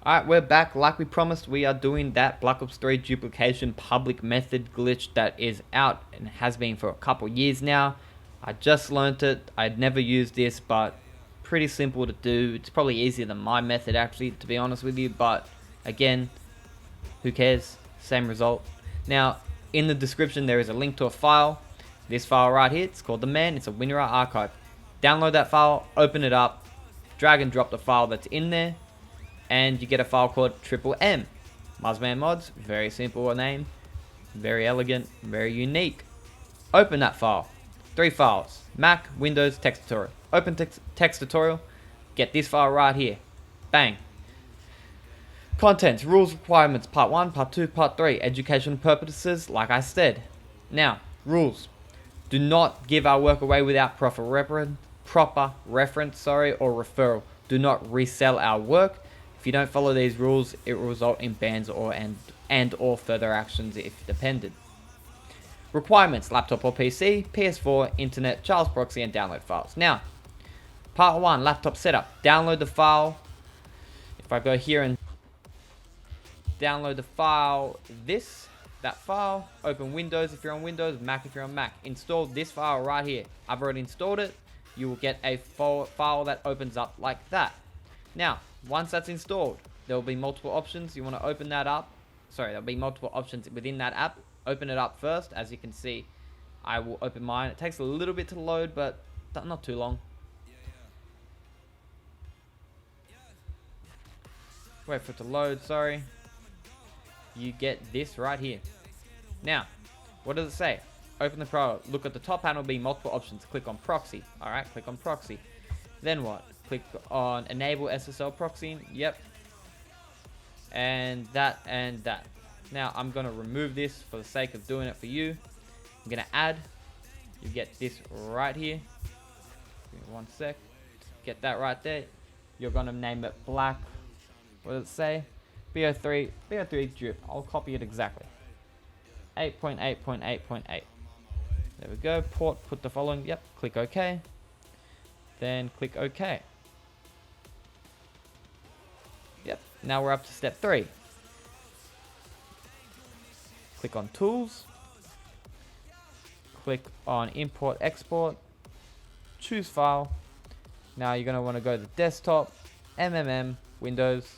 Alright, we're back. Like we promised, we are doing that Black Ops 3 duplication public method glitch that is out and has been for a couple years now. I just learned it. I'd never used this, but pretty simple to do. It's probably easier than my method actually, to be honest with you, but again, who cares? Same result. Now, in the description there is a link to a file. This file right here, it's called the Man. It's a WinRAR archive. Download that file, open it up, drag and drop the file that's in there, and you get a file called M. Muzzman Mods, very simple name, very elegant, very unique. Open that file. 3 files, Mac, Windows, text tutorial. Open text tutorial, get this file right here. Bang. Contents, rules, requirements, part 1, part 2, part 3, education purposes, like I said. Now, rules. Do not give our work away without proper reference, or referral. Do not resell our work. If you don't follow these rules, it will result in bans or further actions if depended. Requirements, laptop or PC, PS4, internet, Charles proxy, and download files. Now, part 1, laptop setup. Download the file. If I go here and download the file, that file, open Windows if you're on Windows, Mac if you're on Mac. Install this file right here. I've already installed it. You will get a file that opens up like that. Now, once that's installed, there will be multiple options. You want to open that up. Sorry, there'll be multiple options within that app. Open it up first. As you can see, I will open mine. It takes a little bit to load, but not too long. Wait for it to load, sorry. You get this right here. Now, what does it say? Open the pro. Look at the top panel, be multiple options. Click on proxy. Alright, click on proxy. Then what? Click on enable SSL proxy. Yep. And that and that. Now I'm going to remove this for the sake of doing it for you. I'm going to add. You get this right here. Give me 1 sec. Get that right there. You're going to name it black. What does it say? Bo3 drip. I'll copy it exactly. 8.8.8.8. There we go. Port, put the following. Yep. Click OK. Then click OK. Yep. Now we're up to step 3. Click on Tools. Click on Import Export. Choose File. Now you're going to want to go to Desktop, Windows,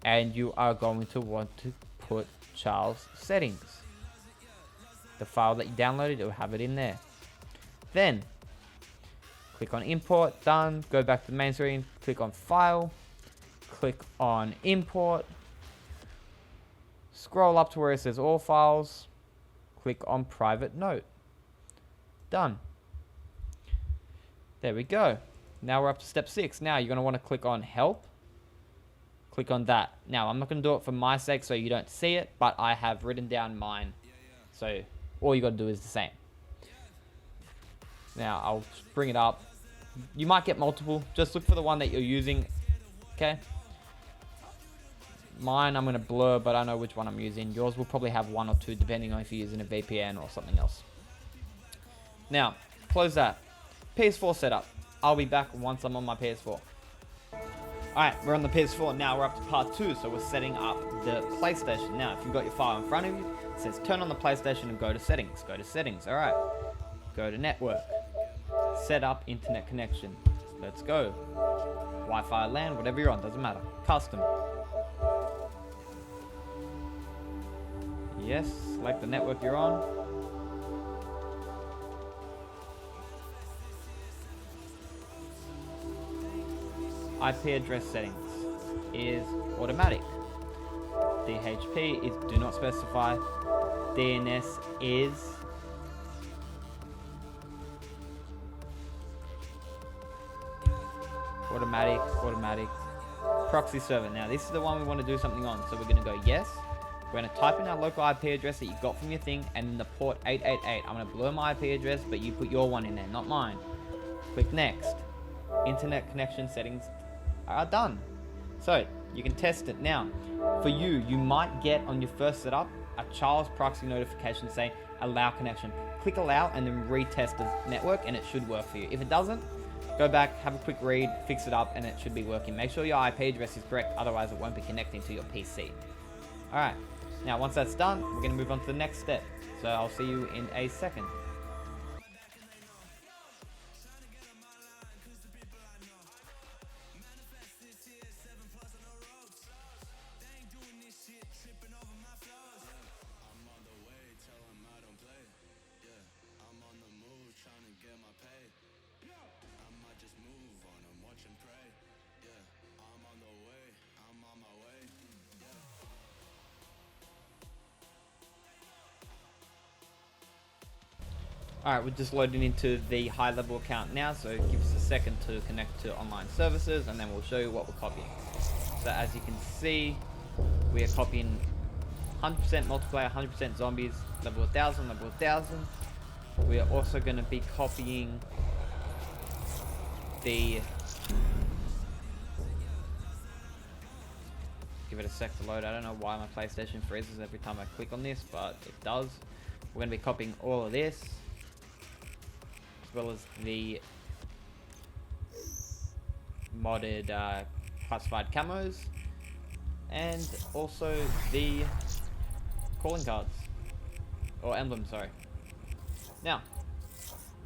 and you are going to want to put Charles settings. The file that you downloaded, it will have it in there. Then click on Import, done. Go back to the main screen, click on File, click on Import, scroll up to where it says All Files, click on Private Note. Done. There we go. Now we're up to step 6. Now you're going to want to click on Help. Click on that. Now I'm not going to do it for my sake so you don't see it, but I have written down mine. So all you got to do is the same. Now I'll bring it up. You might get multiple. Just look for the one that you're using. Okay. Mine I'm going to blur, but I know which one I'm using. Yours will probably have 1 or 2 depending on if you're using a VPN or something else. Now, close that. PS4 setup. I'll be back once I'm on my PS4. Alright, we're on the PS4. Now we're up to part 2, so we're setting up the PlayStation. Now, if you've got your file in front of you, it says turn on the PlayStation and go to settings. Go to settings, alright. Go to network. Set up internet connection. Let's go. Wi-Fi, LAN, whatever you're on, doesn't matter. Custom. Yes, select the network you're on. IP address settings is automatic. DHP is do not specify. DNS is automatic. Proxy server. Now this is the one we want to do something on. So we're going to go yes. We're going to type in our local IP address that you got from your thing and then the port 888. I'm going to blur my IP address, but you put your one in there, not mine. Click next. Internet connection settings are done. So you can test it now. For you, you might get on your first setup a Charles proxy notification saying allow connection. Click allow and then retest the network and it should work for you. If it doesn't, Go back, have a quick read, fix it up, and it should be working. Make sure your IP address is correct, otherwise it won't be connecting to your PC. Alright, now once that's done, we're going to move on to the next step. So I'll see you in a second. Alright, we're just loading into the high level account now, so give us a second to connect to online services and then we'll show you what we're copying. So as you can see, we are copying 100% multiplayer, 100% zombies, level 1000, level 1000. We are also going to be copying the... Give it a sec to load. I don't know why my PlayStation freezes every time I click on this, but it does. We're going to be copying all of this, as well as the modded classified camos, and also the calling cards, or emblems, sorry. Now,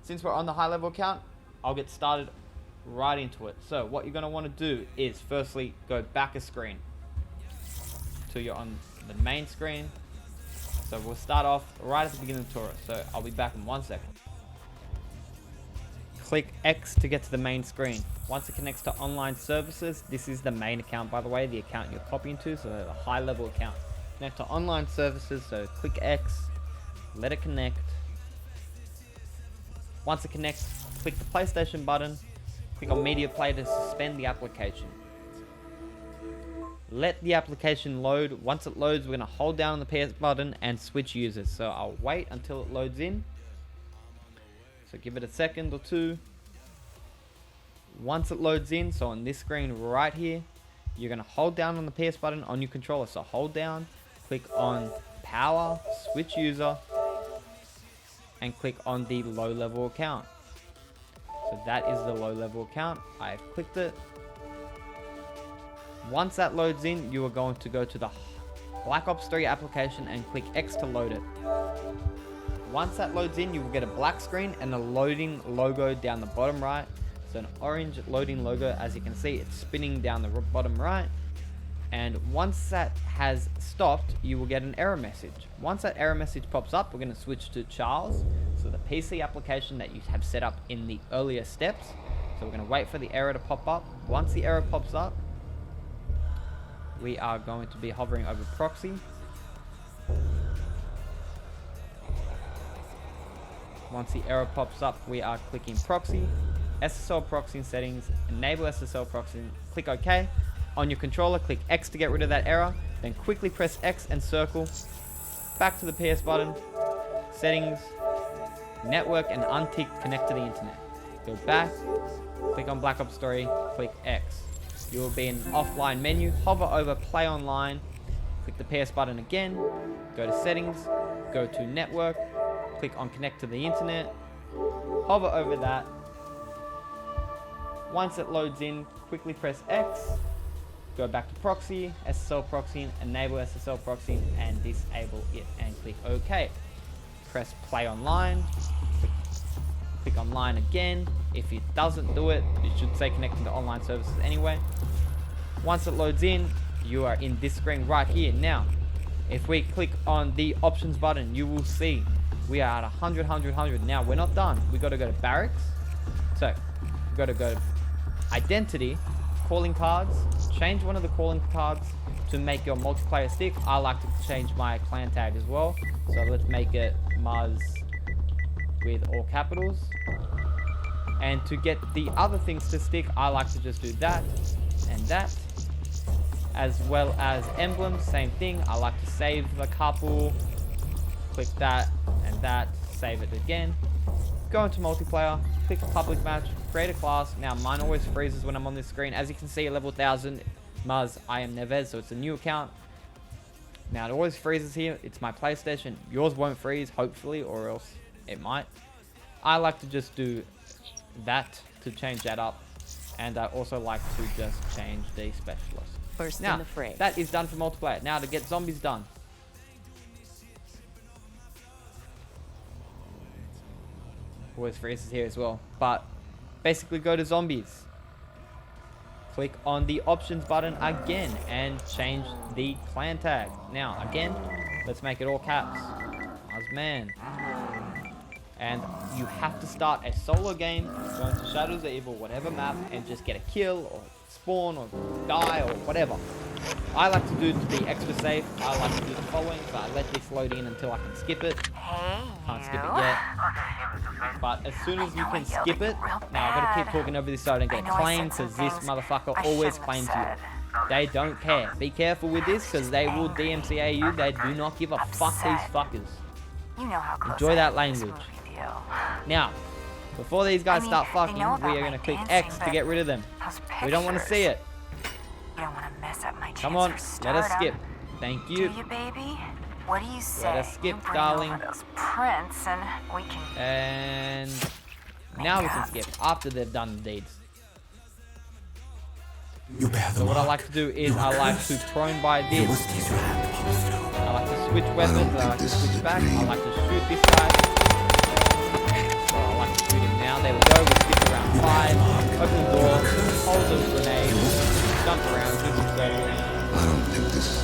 since we're on the high level account, I'll get started right into it. So what you're going to want to do is firstly go back a screen till you're on the main screen. So we'll start off right at the beginning of the tutorial, so I'll be back in 1 second. Click X to get to the main screen. Once it connects to online services, this is the main account, by the way, the account you're copying to, so the high level account. Connect to online services, so click X, let it connect. Once it connects, click the PlayStation button, click on Media Player to suspend the application. Let the application load. Once it loads, we're going to hold down on the PS button and switch users. So I'll wait until it loads in. So give it a second or two. Once it loads in, so on this screen right here, you're going to hold down on the PS button on your controller. So hold down, click on power, switch user, and click on the low level account. So that is the low level account. I've clicked it. Once that loads in, you are going to go to the Black Ops 3 application and click X to load it. Once that loads in, you will get a black screen and a loading logo down the bottom right. So an orange loading logo, as you can see, it's spinning down the bottom right. And once that has stopped, you will get an error message. Once that error message pops up, we're going to switch to Charles, so the PC application that you have set up in the earlier steps. So we're going to wait for the error to pop up. Once the error pops up, we are going to be hovering over proxy. Once the error pops up, we are clicking proxy, SSL proxy settings, enable SSL proxy, click OK. On your controller, click X to get rid of that error, then quickly press X and circle, back to the PS button, settings, network, and untick connect to the internet. Go back, click on Black Ops 3, click X. You will be in an offline menu, hover over play online, click the PS button again, go to settings, go to network, click on connect to the internet, hover over that. Once it loads in, quickly press X, go back to proxy, SSL proxy, enable SSL proxy, and disable it, and click OK. Press play online, click online again. If it doesn't do it, it should say connecting to online services anyway. Once it loads in, you are in this screen right here. Now, if we click on the options button, you will see we are at 100, 100, 100. Now, we're not done. We got to go to barracks. So, we got to go to identity, calling cards, change one of the calling cards to make your multiplayer stick. I like to change my clan tag as well. So let's make it Muzz with all capitals. And to get the other things to stick, I like to just do that and that, as well as emblems, same thing. I like to save a couple, click that and that, save it again. Go into multiplayer, click public match, create a class. Now mine always freezes when I'm on this screen. As you can see, level 1000, Muzz, I am Neves, so it's a new account. Now it always freezes here. It's my PlayStation. Yours won't freeze, hopefully, or else it might. I like to just do that to change that up. And I also like to just change the specialist. First Now, in the fray. that is done for multiplayer. Now to get zombies done. Always freezes here as well. But basically go to zombies. Click on the options button again and change the clan tag. Now again, let's make it all caps. Man. And you have to start a solo game, go into Shadows of Evil, whatever map, and just get a kill or spawn or die or whatever. I like to do to be extra safe. I like to do the following, so I let this load in until I can skip it. Can't skip it yet. But as soon as you can skip it, now I've got to keep talking over this so I don't get claimed, because this motherfucker always claims you. They don't care. Be careful with this, because they will DMCA you. They do not give a fuck, these fuckers. Enjoy that language. Now, before these guys start fucking, we are going to click X to get rid of them. We don't want to see it. Come on, let us skip. Thank you. Do you, baby? What do you say? Let us skip, darling. Those prints and we can. And now we can skip after they've done the deeds. So what I like to do is I like to prone by this. I like to switch weapons. I like to switch back. I like to shoot this guy. So I like to shoot him now. There we go. We skip around 5. Open the door. Hold the grenade. Jump around. Do some circling.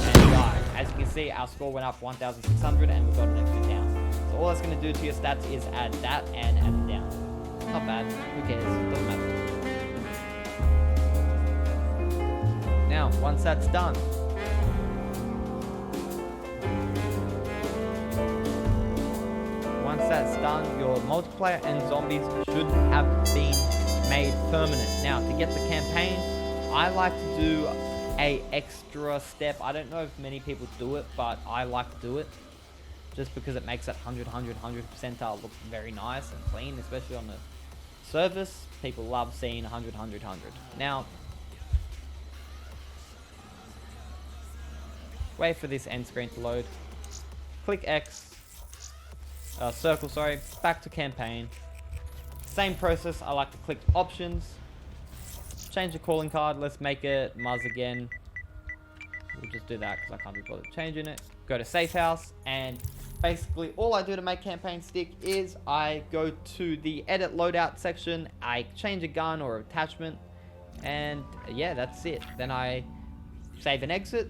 And die. As you can see, our score went up 1,600 and we got an extra down. So all that's going to do to your stats is add that and add it down. Not bad. Who cares? Doesn't matter. Now, once that's done, your multiplayer and zombies should have been made permanent. Now, to get the campaign, I like to do a extra step. I don't know if many people do it, but I like to do it just because it makes that 100 percentile look very nice and clean, especially on the service. People love seeing 100. Now, wait for this end screen to load. Click X. Circle, sorry. Back to campaign. Same process. I like to click options. Change the calling card. Let's make it Muzz again. We'll just do that because I can't be bothered changing it. Go to safe house, and basically all I do to make campaign stick is I go to the edit loadout section. I change a gun or attachment, and yeah, that's it. Then I save and exit.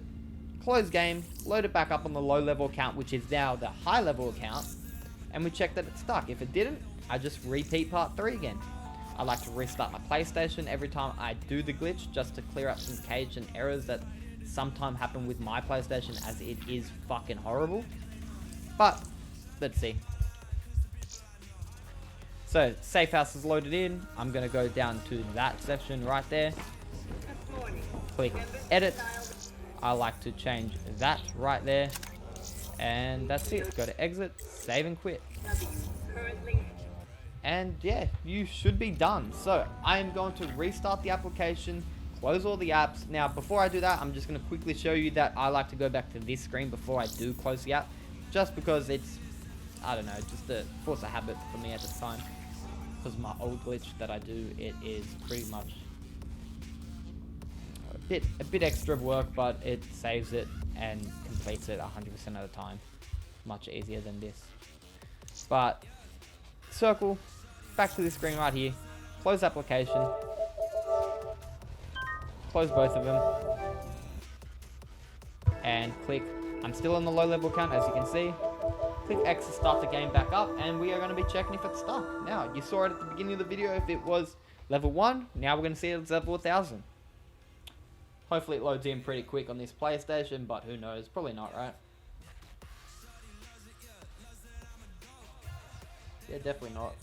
Close game, load it back up on the low level account, which is now the high level account, and we check that it's stuck. If it didn't, I just repeat part 3 again. I like to restart my PlayStation every time I do the glitch, just to clear up some cage and errors that sometimes happen with my PlayStation, as it is fucking horrible. But let's see. So safe house is loaded in. I'm gonna go down to that section right there. Click edit. I like to change that right there, and that's it. Go to exit, save and quit, and yeah, you should be done. So I am going to restart the application, close all the apps. Now before I do that, I'm just going to quickly show you that I like to go back to this screen before I do close the app, just because it's, I don't know, just a force of habit for me at this time, because my old glitch that I do, it is pretty much a bit extra work, but it saves it and completes it 100% of the time. Much easier than this. But circle, back to this screen right here, close application, close both of them, and click, I'm still on the low level account as you can see, click X to start the game back up, and we are going to be checking if it's stuck. Now, you saw it at the beginning of the video if it was level 1, now we're going to see it's level 1000. Hopefully it loads in pretty quick on this PlayStation, but who knows? Probably not, right? Yeah, definitely not.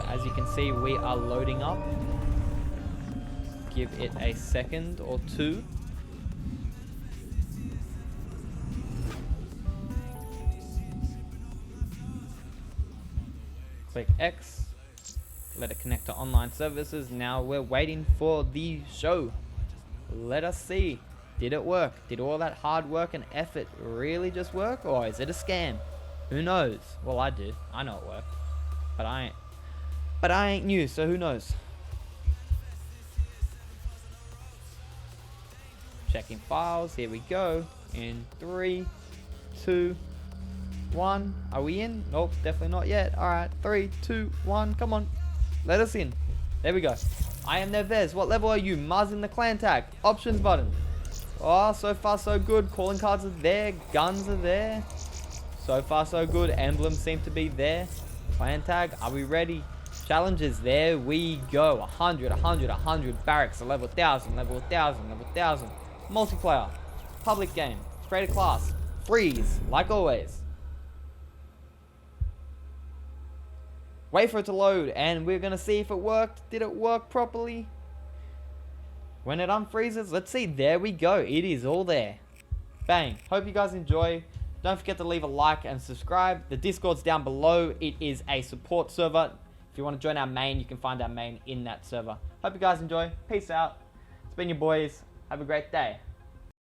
As you can see, we are loading up. Give it a second or two. Click X, let it connect to online services. Now we're waiting for the show. Let us see. Did it work? Did all that hard work and effort really just work? Or is it a scam? Who knows? Well, I do. I know it worked. But I ain't new, so who knows? Checking files. Here we go. In 3, 2, 1. Are we in? Nope, definitely not yet. Alright, 3, 2, 1. Come on. Let us in. There we go. I am Neves. What level are you? Mars in the clan tag. Options button. Oh, so far so good. Calling cards are there. Guns are there. So far so good. Emblems seem to be there. Clan tag. Are we ready? Challenges. There we go. 100, 100, 100. Barracks. Level 1000. Level 1000. Level 1000. Multiplayer. Public game. Create a class. Freeze. Like always. Wait for it to load. And we're going to see if it worked. Did it work properly? When it unfreezes, let's see. There we go. It is all there. Bang. Hope you guys enjoy. Don't forget to leave a like and subscribe. The Discord's down below. It is a support server. If you want to join our main, you can find our main in that server. Hope you guys enjoy. Peace out. It's been your boys. Have a great day.